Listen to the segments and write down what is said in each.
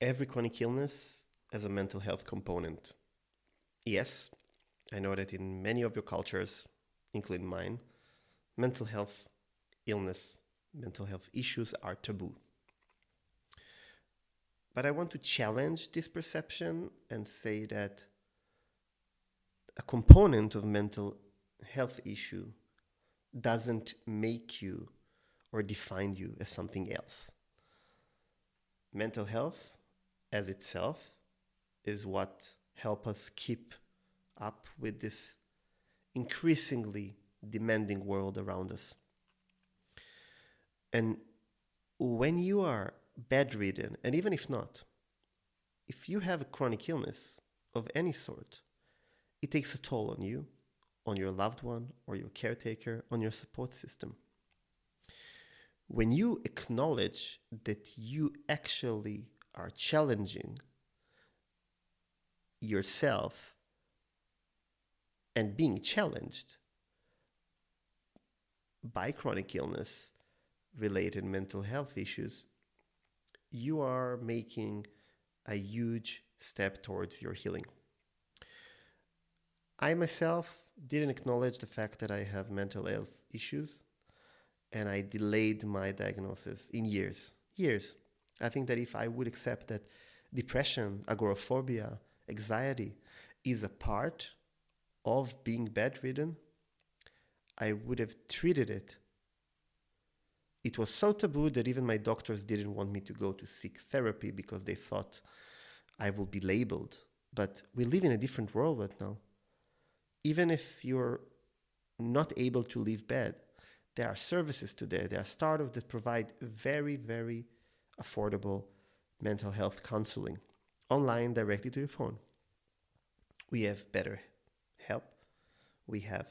Every chronic illness has a mental health component. Yes, I know that in many of your cultures, including mine, mental health illness, mental health issues are taboo. But I want to challenge this perception and say that a component of mental health issue doesn't make you or define you as something else. Mental health as itself is what help us keep up with this increasingly demanding world around us. And when you are bedridden, and even if not, if you have a chronic illness of any sort, it takes a toll on you, on your loved one, or your caretaker, on your support system. When you acknowledge that you actually are challenging yourself and being challenged by chronic illness related mental health issues, you are making a huge step towards your healing. I myself didn't acknowledge the fact that I have mental health issues, and I delayed my diagnosis in years. Years. I think that if I would accept that depression, agoraphobia, anxiety is a part of being bedridden, I would have treated it. It was so taboo that even my doctors didn't want me to go to seek therapy because they thought I will be labeled. But we live in a different world right now. Even if you're not able to leave bed, there are services today, there are startups that provide very, very affordable mental health counseling online directly to your phone. We have Better Help. We have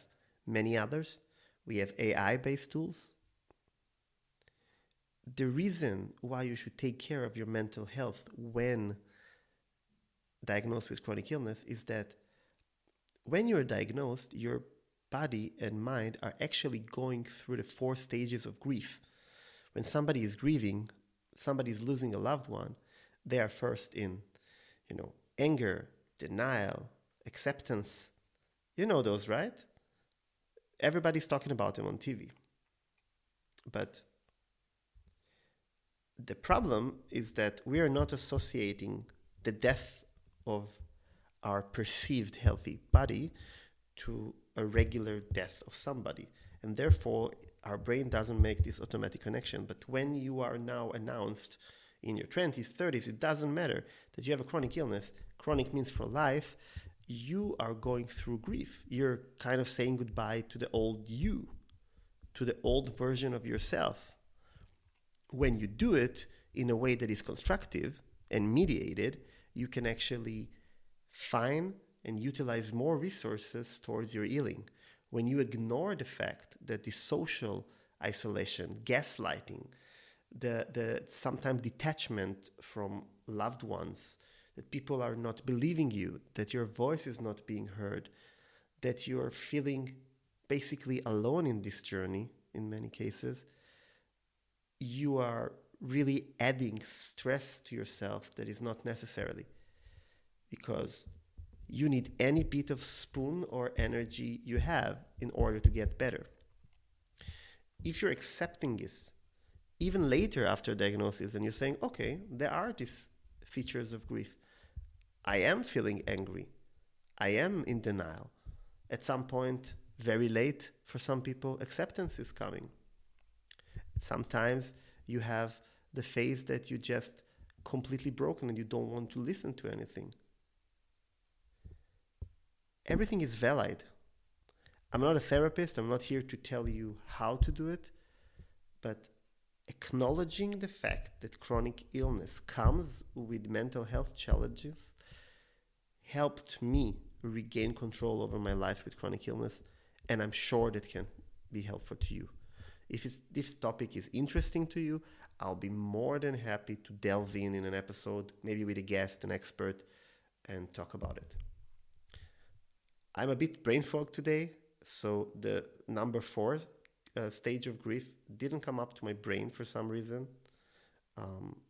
many others. We have AI-based tools. The reason why you should take care of your mental health when diagnosed with chronic illness is that when you're diagnosed, your body and mind are actually going through the 4 stages of grief. When somebody is grieving, somebody is losing a loved one, they are first in, anger, denial, acceptance. You know those, right? Everybody's talking about them on TV. But the problem is that we are not associating the death of our perceived healthy body to a regular death of somebody. And therefore, our brain doesn't make this automatic connection. But when you are now announced in your 20s, 30s, it doesn't matter that you have a chronic illness. Chronic means for life. You are going through grief. You're kind of saying goodbye to the old you, to the old version of yourself. When you do it in a way that is constructive and mediated, you can actually find and utilize more resources towards your healing. When you ignore the fact that the social isolation, gaslighting, the sometimes detachment from loved ones, that people are not believing you, that your voice is not being heard, that you're feeling basically alone in this journey in many cases, you are really adding stress to yourself that is not necessarily, because you need any bit of spoon or energy you have in order to get better. If you're accepting this, even later after diagnosis, and you're saying, okay, there are these features of grief. I am feeling angry. I am in denial. At some point, very late for some people, acceptance is coming. Sometimes you have the phase that you just completely broken and you don't want to listen to anything. Everything is valid. I'm not a therapist. I'm not here to tell you how to do it. But acknowledging the fact that chronic illness comes with mental health challenges helped me regain control over my life with chronic illness. And I'm sure that can be helpful to you. If this topic is interesting to you, I'll be more than happy to delve in an episode, maybe with a guest, an expert, and talk about it. I'm a bit brain fogged today, so the number 4 stage of grief didn't come up to my brain for some reason,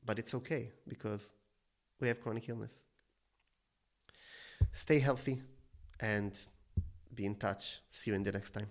but it's okay because we have chronic illness. Stay healthy and be in touch. See you in the next time.